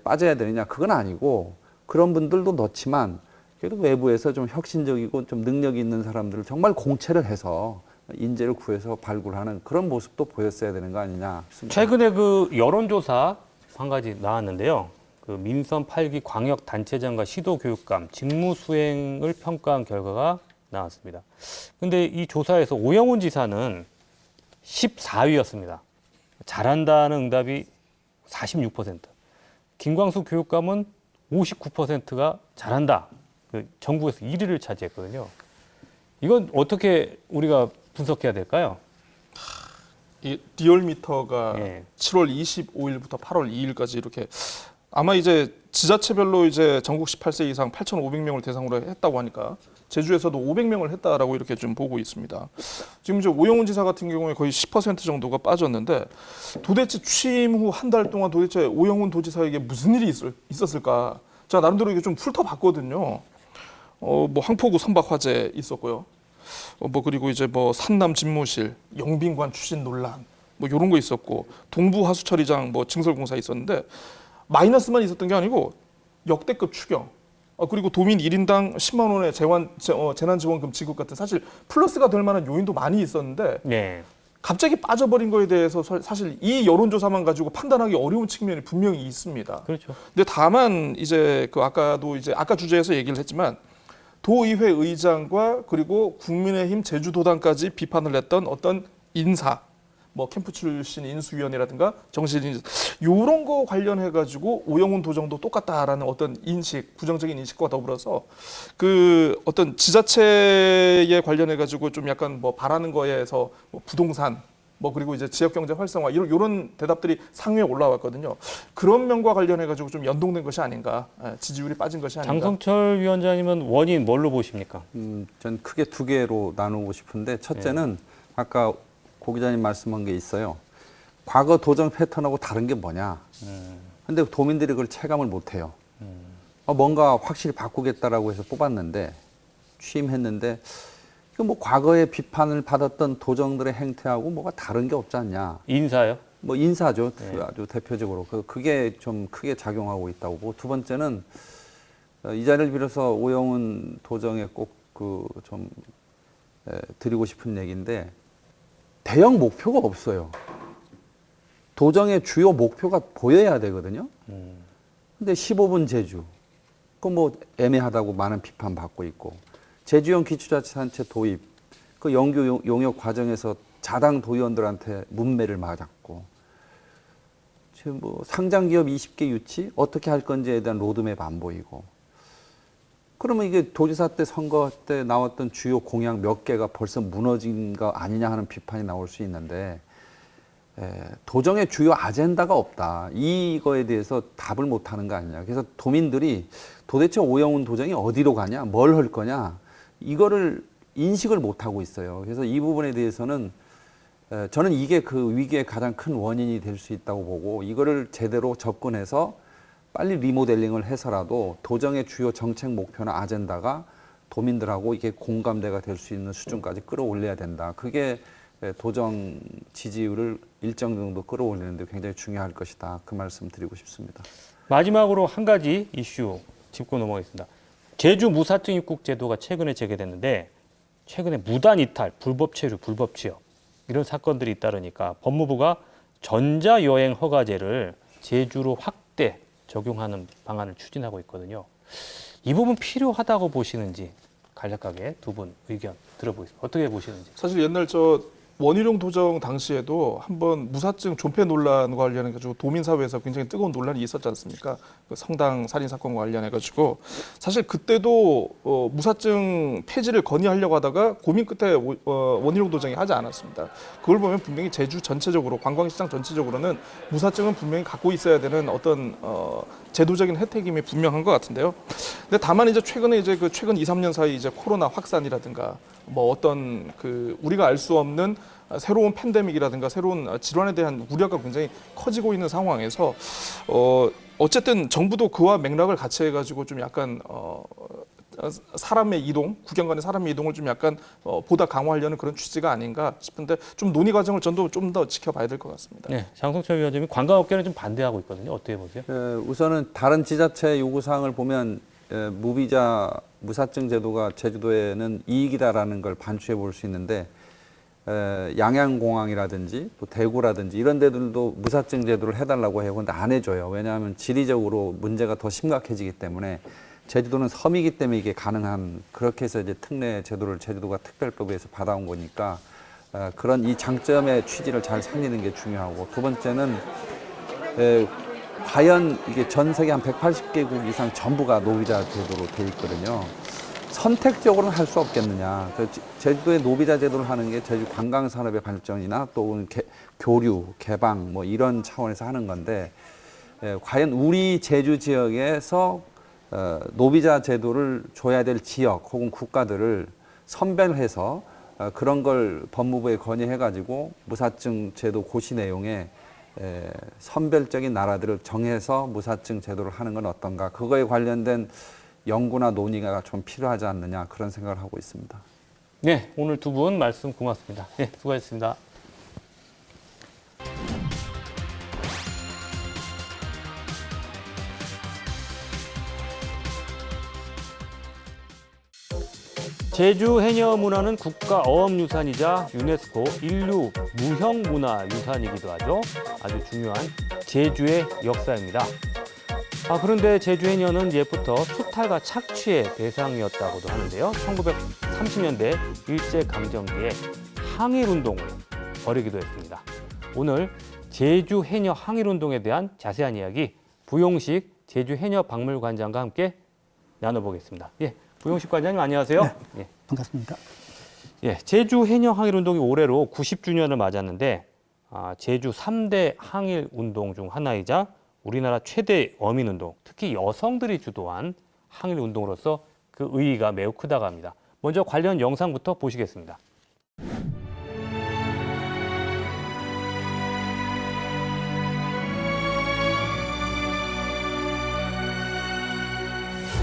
빠져야 되느냐? 그건 아니고 그런 분들도 넣지만 그래도 외부에서 좀 혁신적이고 좀 능력이 있는 사람들을 정말 공채를 해서 인재를 구해서 발굴하는 그런 모습도 보였어야 되는 거 아니냐 싶습니다. 최근에 그 여론조사 한 가지 나왔는데요. 그 민선 8기 광역단체장과 시도교육감 직무 수행을 평가한 결과가 나왔습니다. 근데 이 조사에서 오영훈 지사는 14위였습니다. 잘한다는 응답이 46%. 김광수 교육감은 59%가 잘한다. 그 전국에서 1위를 차지했거든요. 이건 어떻게 우리가 분석해야 될까요? 이 리얼미터가 7월 25일부터 8월 2일까지 이렇게 아마 이제 지자체별로 이제 전국 18세 이상 8,500명을 대상으로 했다고 하니까 제주에서도 500명을 했다라고 이렇게 좀 보고 있습니다. 지금 이제 오영훈 지사 같은 경우에 거의 10% 정도가 빠졌는데, 도대체 취임 후 한 달 동안 도대체 오영훈 도지사에게 무슨 일이 있었을까? 제가 나름대로 이게 좀 훑어봤거든요. 뭐 항포구 선박 화재 있었고요. 뭐 그리고 이제 뭐 산남 집무실, 영빈관 추진 논란, 뭐 이런 거 있었고, 동부 하수처리장 뭐 증설 공사 있었는데 마이너스만 있었던 게 아니고 역대급 추경. 그리고 도민 1인당 10만 원의 재난지원금 지급 같은 사실 플러스가 될 만한 요인도 많이 있었는데 갑자기 빠져버린 거에 대해서 사실 이 여론조사만 가지고 판단하기 어려운 측면이 분명히 있습니다. 그렇죠. 근데 다만 이제 그 아까 주제에서 얘기를 했지만 도의회 의장과 그리고 국민의힘 제주도당까지 비판을 했던 어떤 인사, 뭐 캠프 출신 인수위원이라든가 정신인 이런 거 관련해 가지고 오영훈 도정도 똑같다라는 어떤 인식, 부정적인 인식과 더불어서 그 어떤 지자체에 관련해 가지고 좀 약간 뭐 바라는 거에서 뭐 부동산 뭐 그리고 이제 지역 경제 활성화 이런 대답들이 상위에 올라왔거든요. 그런 면과 관련해 가지고 좀 연동된 것이 아닌가, 지지율이 빠진 것이 아닌가. 장성철 위원장님은 원인 뭘로 보십니까? 전 크게 두 개로 나누고 싶은데, 첫째는 아까 고 기자님 말씀한 게 있어요. 과거 도정 패턴하고 다른 게 뭐냐. 근데 도민들이 그걸 체감을 못 해요. 뭔가 확실히 바꾸겠다라고 해서 뽑았는데, 취임했는데, 뭐 과거에 비판을 받았던 도정들의 행태하고 뭐가 다른 게 없지 않냐. 인사요? 뭐 인사죠. 아주 대표적으로. 그게 좀 크게 작용하고 있다고 보고, 두 번째는 이 자리를 빌어서 오영훈 도정에 꼭 좀 드리고 싶은 얘기인데, 대형 목표가 없어요. 도정의 주요 목표가 보여야 되거든요. 근데 15분 제주, 그 뭐 애매하다고 많은 비판 받고 있고 제주형 기초자치단체 도입 그 영규 용역 과정에서 자당 도의원들한테 문매를 맞았고 지금 뭐 상장기업 20개 유치 어떻게 할 건지에 대한 로드맵 안 보이고 그러면 이게 도지사 때 선거 때 나왔던 주요 공약 몇 개가 벌써 무너진 거 아니냐 하는 비판이 나올 수 있는데 도정의 주요 아젠다가 없다. 이거에 대해서 답을 못 하는 거 아니냐. 그래서 도민들이 도대체 오영훈 도정이 어디로 가냐, 뭘 할 거냐, 이거를 인식을 못 하고 있어요. 그래서 이 부분에 대해서는 저는 이게 그 위기의 가장 큰 원인이 될 수 있다고 보고 이거를 제대로 접근해서 빨리 리모델링을 해서라도 도정의 주요 정책 목표나 아젠다가 도민들하고 이게 공감대가 될 수 있는 수준까지 끌어올려야 된다. 그게 도정 지지율을 일정 정도 끌어올리는데 굉장히 중요할 것이다. 그 말씀 드리고 싶습니다. 마지막으로 한 가지 이슈 짚고 넘어가겠습니다. 제주 무사증 입국 제도가 최근에 재개됐는데 최근에 무단 이탈, 불법 체류, 불법 취업 이런 사건들이 잇따르니까 법무부가 전자여행 허가제를 제주로 확대 적용하는 방안을 추진하고 있거든요. 이 부분 필요하다고 보시는지 간략하게 두 분 의견 들어보겠습니다. 어떻게 보시는지. 사실 옛날 원희룡 도정 당시에도 한번 무사증 존폐 논란과 관련해 가지고 도민사회에서 굉장히 뜨거운 논란이 있었지 않습니까? 그 성당 살인 사건과 관련해 가지고 사실 그때도 무사증 폐지를 건의하려고 하다가 고민 끝에 원희룡 도정이 하지 않았습니다. 그걸 보면 분명히 제주 전체적으로 관광시장 전체적으로는 무사증은 분명히 갖고 있어야 되는 어떤 제도적인 혜택임이 분명한 것 같은데요. 근데 다만 이제 최근에 최근 2, 3년 사이 이제 코로나 확산이라든가 뭐 어떤 우리가 알 수 없는 새로운 팬데믹이라든가 새로운 질환에 대한 우려가 굉장히 커지고 있는 상황에서 어쨌든 정부도 그와 맥락을 같이 해가지고 좀 약간 사람의 이동, 국경 간의 사람의 이동을 좀 약간 보다 강화하려는 그런 취지가 아닌가 싶은데 좀 논의 과정을 전도 좀 더 지켜봐야 될 것 같습니다. 네, 장성철 위원장이 관광업계는 좀 반대하고 있거든요. 어떻게 보세요? 우선은 다른 지자체 요구사항을 보면 무비자 무사증 제도가 제주도에는 이익이다라는 걸 반추해 볼 수 있는데 양양공항이라든지 또 대구라든지 이런 데들도 무사증 제도를 해달라고 해요. 근데 안 해줘요. 왜냐하면 지리적으로 문제가 더 심각해지기 때문에 제주도는 섬이기 때문에 이게 가능한 그렇게 해서 이제 특례 제도를 제주도가 특별법에서 받아온 거니까 그런 이 장점의 취지를 잘 살리는 게 중요하고 두 번째는 과연 이게 전 세계 한 180개국 이상 전부가 노비자 제도로 돼 있거든요. 선택적으로는 할 수 없겠느냐. 제주도의 노비자 제도를 하는 게 제주 관광산업의 발전이나 또 교류, 개방 뭐 이런 차원에서 하는 건데 과연 우리 제주 지역에서 노비자 제도를 줘야 될 지역 혹은 국가들을 선별해서 그런 걸 법무부에 건의해가지고 무사증 제도 고시 내용에 선별적인 나라들을 정해서 무사증 제도를 하는 건 어떤가. 그거에 관련된 연구나 논의가 좀 필요하지 않느냐 그런 생각을 하고 있습니다. 네, 오늘 두 분 말씀 고맙습니다. 네, 수고하셨습니다. 제주 해녀 문화는 국가 어업유산이자 유네스코 인류 무형문화유산이기도 하죠. 아주 중요한 제주의 역사입니다. 그런데 제주 해녀는 옛부터 수탈과 착취의 대상이었다고도 하는데요. 1930년대 일제강점기에 항일운동을 벌이기도 했습니다. 오늘 제주 해녀 항일운동에 대한 자세한 이야기 부용식 제주 해녀 박물관장과 함께 나눠보겠습니다. 예, 부용식 관장님 안녕하세요. 네, 예. 반갑습니다. 예, 제주 해녀 항일운동이 올해로 90주년을 맞았는데 제주 3대 항일운동 중 하나이자 우리나라 최대 어민운동, 특히 여성들이 주도한 항일운동으로서 그 의의가 매우 크다고 합니다. 먼저 관련 영상부터 보시겠습니다.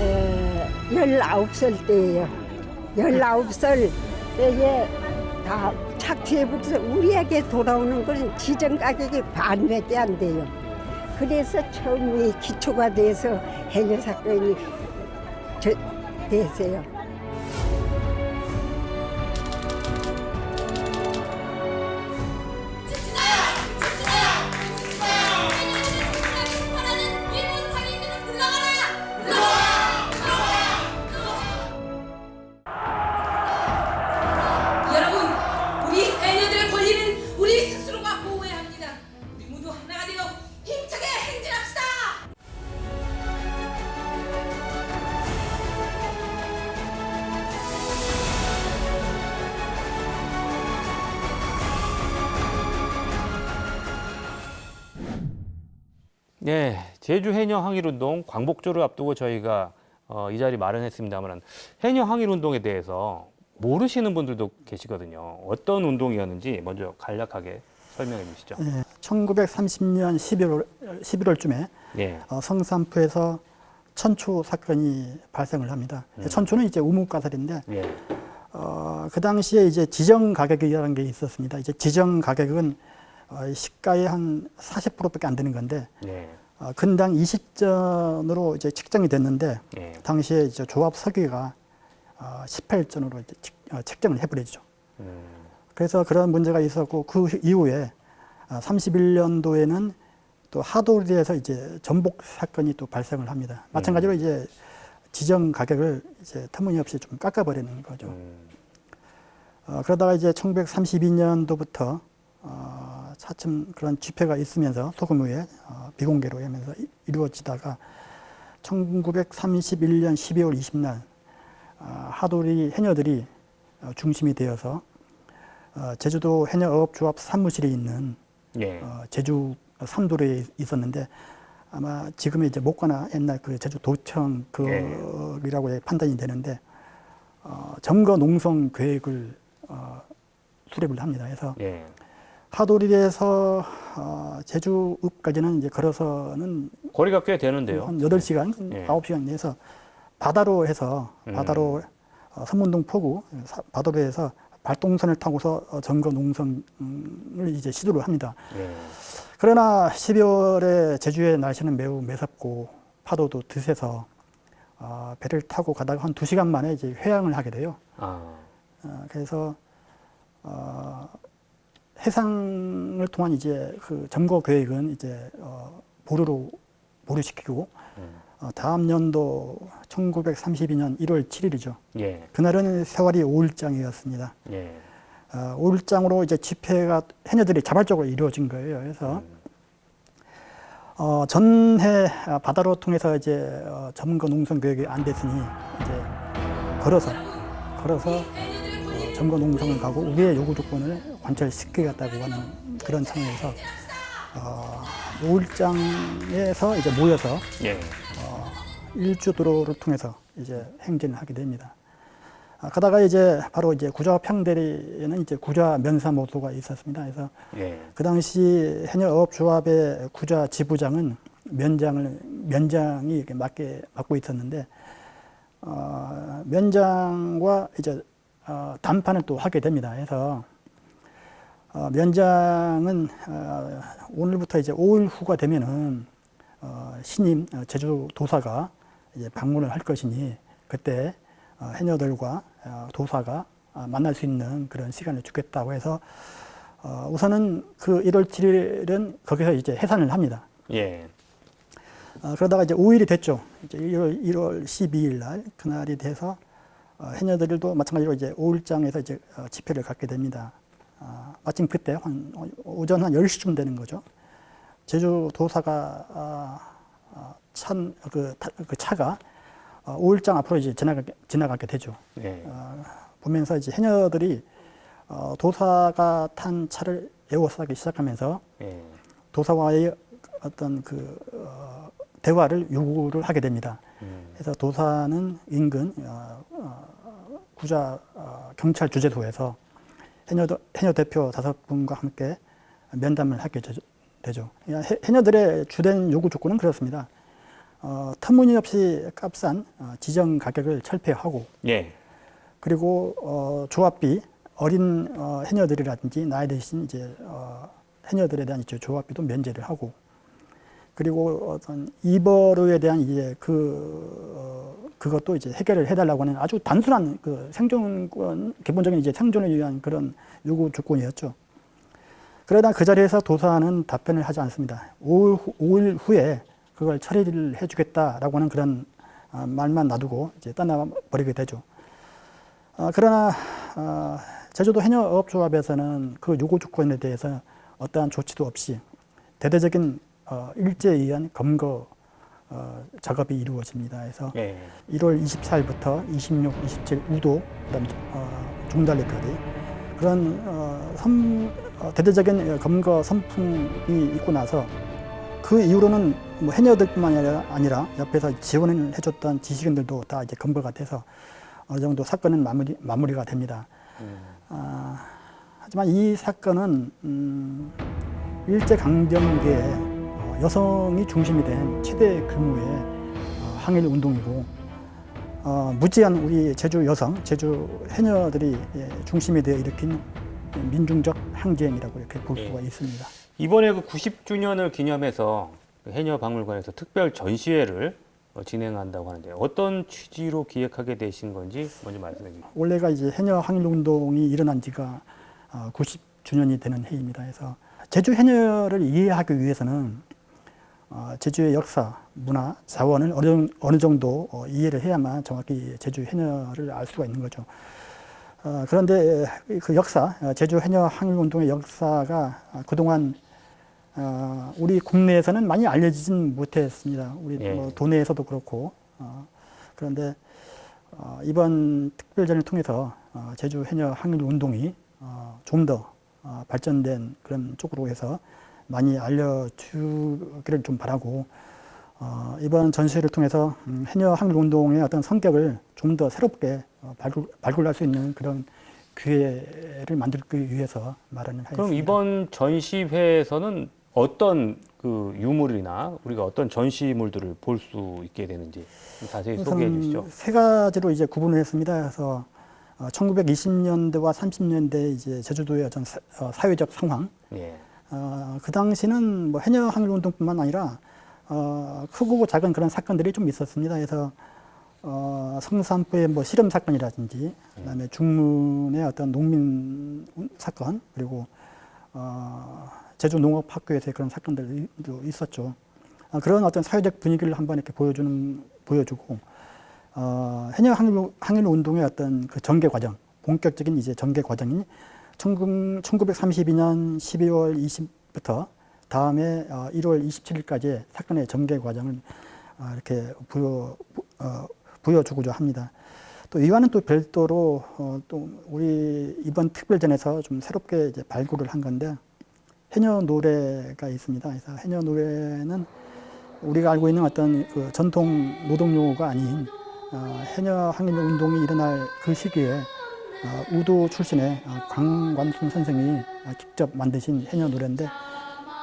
에, 19살 때예요. 19살 때에 다 착취해버려서 우리에게 돌아오는 건 지정 가격이 반밖에 안 돼요. 그래서 처음에 기초가 돼서 해녀 사건이 됐어요. 네, 제주 해녀 항일운동 광복절을 앞두고 저희가 이 자리 마련했습니다만 해녀 항일운동에 대해서 모르시는 분들도 계시거든요. 어떤 운동이었는지 먼저 간략하게 설명해 주시죠. 네, 1930년 11월쯤에 예. 성산포에서 천초 사건이 발생을 합니다. 천초는 이제 우뭇가설인데 예. 그 당시에 이제 지정 가격이라는 게 있었습니다. 이제 지정 가격은 시가의 한 40%밖에 안 되는 건데 예. 근당 20전으로 이제 책정이 됐는데 예. 당시에 이제 조합 서기가 18전으로 이제 책정을 해버리죠. 그래서 그런 문제가 있었고 그 이후에 31년도에는 또 하도리에서 이제 전복 사건이 또 발생을 합니다. 마찬가지로 이제 지정 가격을 이제 터무니없이 좀 깎아버리는 거죠. 그러다가 이제 1932년도부터 차츰 그런 집회가 있으면서 소금위에 비공개로 하면서 이루어지다가 1931년 12월 20날 하도리 해녀들이 중심이 되어서 제주도 해녀어업조합 사무실이 있는 예. 제주 삼도로에 있었는데 아마 지금의 이제 목과나 옛날 그 제주 도청 그이라고 판단이 되는데 점거 농성 계획을 수립을 합니다. 그래서 예. 하도리에서 제주읍까지는 이제 걸어서는 거리가 꽤 되는데요. 한 8시간, 예. 9시간 내에서 바다로 해서 바다로 선문동 포구 바다로 해서 발동선을 타고서 점거 농성을 이제 시도를 합니다. 예. 그러나 12월에 제주의 날씨는 매우 매섭고 파도도 드세서 배를 타고 가다가 한 2시간 만에 이제 회항을 하게 돼요. 그래서 해상을 통한 이제 그 점거 계획은 이제 보류시키고 다음 연도 1932년 1월 7일이죠. 예. 그날은 세월이 5일장이었습니다. 예. 5일장으로 이제 집회가 해녀들이 자발적으로 이루어진 거예요. 그래서 전해 바다로 통해서 이제 점거 농성 계획이 안 됐으니 이제 걸어서 점거 농성을 가고 우리의 요구 조건을 관철시키겠다고 하는 그런 상황에서 5일장에서 이제 모여서 예. 일주도로를 통해서 이제 행진을 하게 됩니다. 그러다가 이제 바로 이제 구좌 평대리에는 이제 구좌 면사모소가 있었습니다. 그래서 예. 그 당시 해녀어업조합의 구좌 지부장은 면장이 이렇게 맡고 있었는데 면장과 이제 담판을 또 하게 됩니다. 그래서 면장은 오늘부터 이제 5일 후가 되면은 신임 제주 도사가 이제 방문을 할 것이니 그때 해녀들과 도사가 만날 수 있는 그런 시간을 주겠다고 해서 우선은 그 1월 7일은 거기서 이제 해산을 합니다. 예. 그러다가 이제 5일이 됐죠. 이제 1월 12일 날 그날이 돼서 해녀들도 마찬가지로 이제 5일장에서 이제 집회를 갖게 됩니다. 마침 그때 한 오전 한 10시쯤 되는 거죠. 제주 도사가 그 차가 5일장 앞으로 이제 지나가게 되죠. 예. 보면서 이제 해녀들이 도사가 탄 차를 에워싸기 시작하면서 예. 도사와의 어떤 그 대화를 요구를 하게 됩니다. 그래서 도사는 인근 구좌 경찰 주재소에서 해녀 대표 5분과 함께 면담을 하게 되죠. 해녀들의 주된 요구 조건은 그렇습니다. 터무니없이 값싼 지정 가격을 철폐하고, 예. 그리고 조합비 어린 해녀들이라든지 나이 드신 이제 해녀들에 대한 이제 조합비도 면제를 하고, 그리고 어떤 입어로에 대한 이제 그것도 이제 해결을 해달라고 하는 아주 단순한 그 생존권, 기본적인 이제 생존을 위한 그런 요구 조건이었죠. 그러다 그 자리에서 도사는 답변을 하지 않습니다. 5일 후에 그걸 처리를 해주겠다라고 하는 그런 말만 놔두고 이제 떠나버리게 되죠. 그러나 제주도 해녀업조합에서는 그 요구 조건에 대해서 어떠한 조치도 없이 대대적인 일제에 의한 검거 작업이 이루어집니다. 그래서 예. 1월 24일부터 26, 27 우도, 그다음에 중달리까지 그런 대대적인 검거 선풍이 있고 나서 그 이후로는 뭐 해녀들뿐만 아니라 옆에서 지원을 해줬던 지식인들도 다 이제 검거가 돼서 어느 정도 사건은 마무리가 됩니다. 하지만 이 사건은 일제강점기에 여성이 중심이 된 최대 규모의 항일 운동이고 무지한 우리 제주 여성, 제주 해녀들이 중심이 되어 일으킨 민중적 항쟁이라고 이렇게 볼 수가 있습니다. 이번에 그 90주년을 기념해서 해녀박물관에서 특별 전시회를 진행한다고 하는데 어떤 취지로 기획하게 되신 건지 먼저 말씀해 주세요. 올해가 이제 해녀 항일 운동이 일어난 지가 90주년이 되는 해입니다. 그래서 제주 해녀를 이해하기 위해서는 제주의 역사, 문화, 자원을 어느 정도 이해를 해야만 정확히 제주 해녀를 알 수가 있는 거죠. 그런데 그 역사, 제주 해녀 항일 운동의 역사가 그동안 우리 국내에서는 많이 알려지진 못했습니다. 우리 뭐 도내에서도 그렇고. 그런데 이번 특별전을 통해서 제주 해녀 항일 운동이 좀 더 발전된 그런 쪽으로 해서 많이 알려주기를 좀 바라고 이번 전시회를 통해서 해녀 항일 운동의 어떤 성격을 좀 더 새롭게 발굴할 수 있는 그런 기회를 만들기 위해서 마련을 하였습니다. 그럼 이번 전시회에서는 어떤 그 유물이나 우리가 어떤 전시물들을 볼 수 있게 되는지 좀 자세히 소개해 주시죠. 세 가지로 이제 구분을 했습니다. 그래서 1920년대와 30년대 이제 제주도의 어떤 사회적 상황. 그 당시는 뭐 해녀 항일 운동뿐만 아니라 크고 작은 그런 사건들이 좀 있었습니다. 그래서 성산포의 뭐 실험 사건이라든지, 그다음에 중문의 어떤 농민 사건, 그리고 제주 농업학교에서의 그런 사건들도 있었죠. 그런 어떤 사회적 분위기를 한번 이렇게 보여주고, 해녀 항일 운동의 어떤 그 전개 과정, 본격적인 이제 전개 과정인 1932년 12월 20일부터 다음에 1월 27일까지의 사건의 전개 과정을 이렇게 보여주고자 합니다. 또 이와는 또 별도로 또 우리 이번 특별전에서 좀 새롭게 이제 발굴을 한 건데 해녀 노래가 있습니다. 그래서 해녀 노래는 우리가 알고 있는 어떤 그 전통 노동요가 아닌 해녀 항일 운동이 일어날 그 시기에 우도 출신의 강관순 선생이 직접 만드신 해녀 노래인데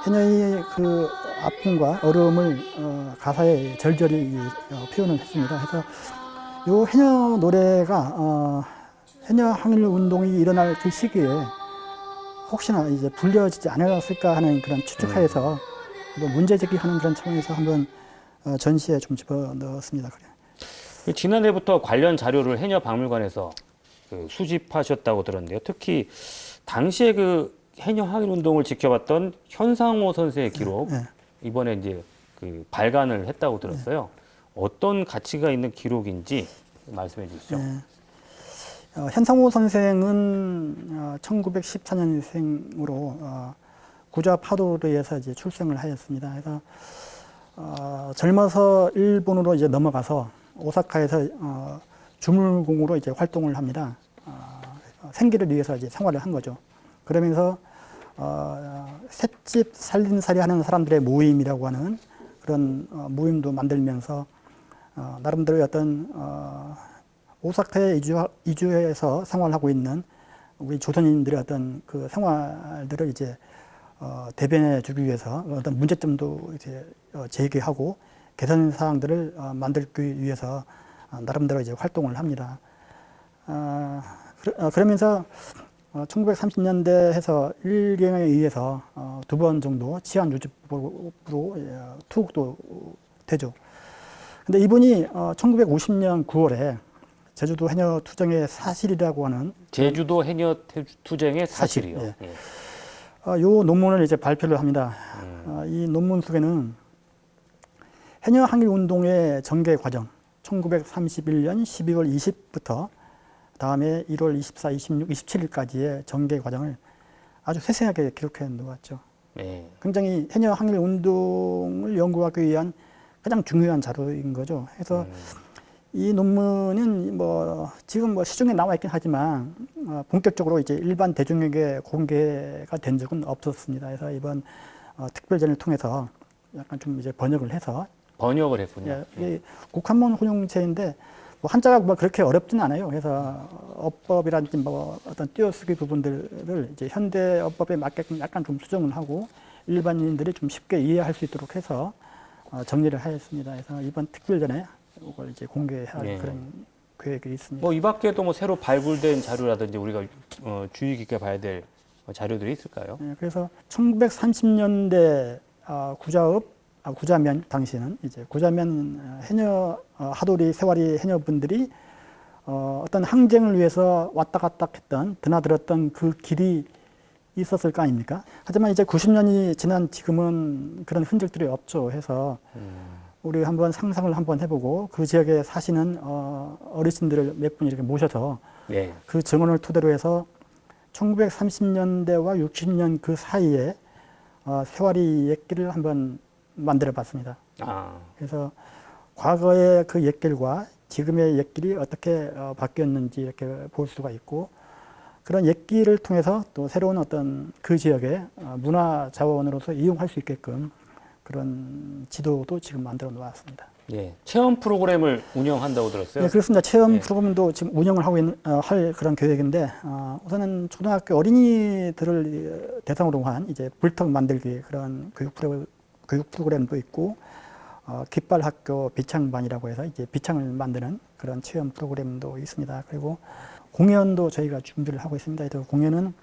해녀의 그 아픔과 어려움을 가사에 절절히 표현을 했습니다. 그래서 이 해녀 노래가 해녀 항일 운동이 일어날 그 시기에 혹시나 이제 불려지지 않았을까 하는 그런 추측하에서 문제 제기하는 그런 차원에서 한번 전시에 좀 집어넣었습니다. 지난해부터 관련 자료를 해녀 박물관에서 수집하셨다고 들었는데요. 특히 당시에 그 해녀 항일 운동을 지켜봤던 현상호 선생의 기록 이번에 이제 그 발간을 했다고 들었어요. 어떤 가치가 있는 기록인지 말씀해 주시죠. 현상호 선생은 1914년생으로 구좌 파도르에서 이제 출생을 하였습니다. 그래서 젊어서 일본으로 이제 넘어가서 오사카에서 주물공으로 이제 활동을 합니다. 생계를 위해서 이제 생활을 한 거죠. 그러면서 셋집 살림살이 하는 사람들의 모임이라고 하는 그런 모임도 만들면서 나름대로의 어떤 오사카에 이주해서 생활하고 있는 우리 조선인들의 어떤 그 생활들을 이제 대변해 주기 위해서 어떤 문제점도 이제 제기하고 개선 사항들을 만들기 위해서 나름대로 이제 활동을 합니다. 그러면서 1930년대 해서 일경에 의해서 2번 정도 치안 유지법으로 투옥도 되죠. 근데 이분이 1950년 9월에 제주도 해녀 투쟁의 사실이라고 하는 제주도 해녀 투쟁의 사실이요. 예. 이 논문을 이제 발표를 합니다. 이 논문 속에는 해녀 항일 운동의 전개 과정, 1931년 12월 20일부터 다음에 1월 24, 26, 27일까지의 전개 과정을 아주 세세하게 기록해 놓았죠. 굉장히 해녀 항일 운동을 연구하기 위한 가장 중요한 자료인 거죠. 그래서 이 논문은 뭐 지금 뭐 시중에 나와 있긴 하지만 본격적으로 이제 일반 대중에게 공개가 된 적은 없었습니다. 그래서 이번 특별전을 통해서 약간 좀 이제 번역을 해서 번역을 했군요. 이 국한문 혼용체인데 뭐 한자가 뭐 그렇게 어렵지는 않아요. 그래서 어법이라든지 뭐 어떤 띄어쓰기 부분들을 이제 현대 어법에 맞게끔 약간 좀 수정을 하고 일반인들이 좀 쉽게 이해할 수 있도록 해서 정리를 하였습니다. 그래서 이번 특별전에 이걸 이제 공개할 그런 계획이 있습니다. 뭐 이 밖에도 뭐 새로 발굴된 자료라든지 우리가 주의 깊게 봐야 될 자료들이 있을까요? 네, 그래서 1930년대 구자면 당시는 이제 구자면 해녀 하도리 세와리 해녀분들이 어떤 항쟁을 위해서 왔다 갔다 했던 드나들었던 그 길이 있었을 거 아닙니까? 하지만 이제 90년이 지난 지금은 그런 흔적들이 없죠. 해서 우리 한번 상상을 한번 해보고 그 지역에 사시는 어르신들을 몇 분 이렇게 모셔서 그 증언을 토대로 해서 1930년대와 60년 그 사이에 세와리 옛길을 한번 만들어 봤습니다. 그래서 과거의 그 옛길과 지금의 옛길이 어떻게 바뀌었는지 이렇게 볼 수가 있고 그런 옛길을 통해서 또 새로운 어떤 그 지역의 문화 자원으로서 이용할 수 있게끔 그런 지도도 지금 만들어 놓았습니다. 예, 체험 프로그램을 운영한다고 들었어요. 네, 그렇습니다. 체험 프로그램도 지금 운영을 하고 할 그런 계획인데 우선은 초등학교 어린이들을 대상으로 한 이제 불턱 만들기 그런 교육 프로그램도 있고 깃발 학교 비창반이라고 해서 이제 비창을 만드는 그런 체험 프로그램도 있습니다. 그리고 공연도 저희가 준비를 하고 있습니다. 그 공연은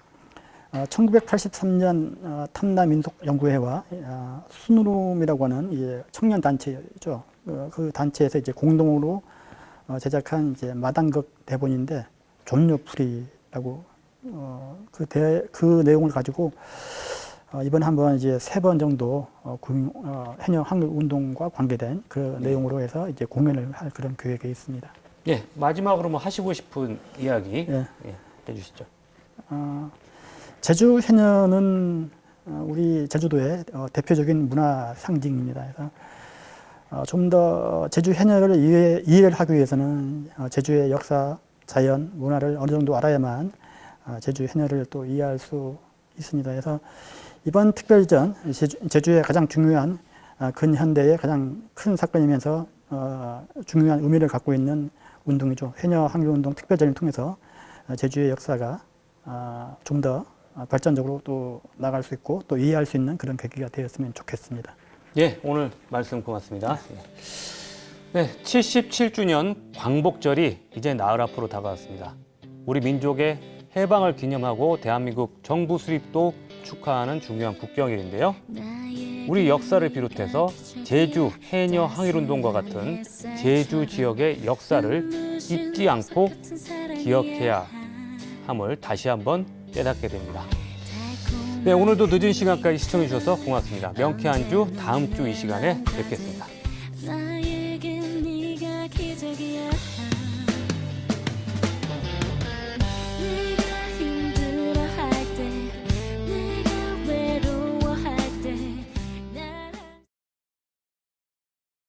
1983년 탐나민속연구회와 순우름이라고 하는 이제 청년 단체죠. 그 단체에서 이제 공동으로 제작한 이제 마당극 대본인데 존요풀이라고 그 내용을 가지고 이번 한번 이제 3번 정도 해녀 항일 운동과 관계된 그 내용으로 해서 이제 공연을 할 그런 계획이 있습니다. 예, 마지막으로 뭐 하시고 싶은 이야기 해주시죠. 제주 해녀는 우리 제주도의 대표적인 문화 상징입니다. 그래서 좀 더 제주 해녀를 이해를 하기 위해서는 제주의 역사, 자연, 문화를 어느 정도 알아야만 제주 해녀를 또 이해할 수 있습니다. 그래서 이번 특별전 제주의 가장 중요한 근현대의 가장 큰 사건이면서 중요한 의미를 갖고 있는 운동이죠. 해녀 항일운동 특별전을 통해서 제주의 역사가 좀 더 발전적으로 또 나갈 수 있고 또 이해할 수 있는 그런 계기가 되었으면 좋겠습니다. 예, 오늘 말씀 고맙습니다. 네, 77주년 광복절이 이제 나흘 앞으로 다가왔습니다. 우리 민족의 해방을 기념하고 대한민국 정부 수립도 축하하는 중요한 국경일인데요. 우리 역사를 비롯해서 제주 해녀 항일운동과 같은 제주 지역의 역사를 잊지 않고 기억해야 함을 다시 한번 깨닫게 됩니다. 네, 오늘도 늦은 시간까지 시청해 주셔서 고맙습니다. 명쾌한 주 다음 주 이 시간에 뵙겠습니다.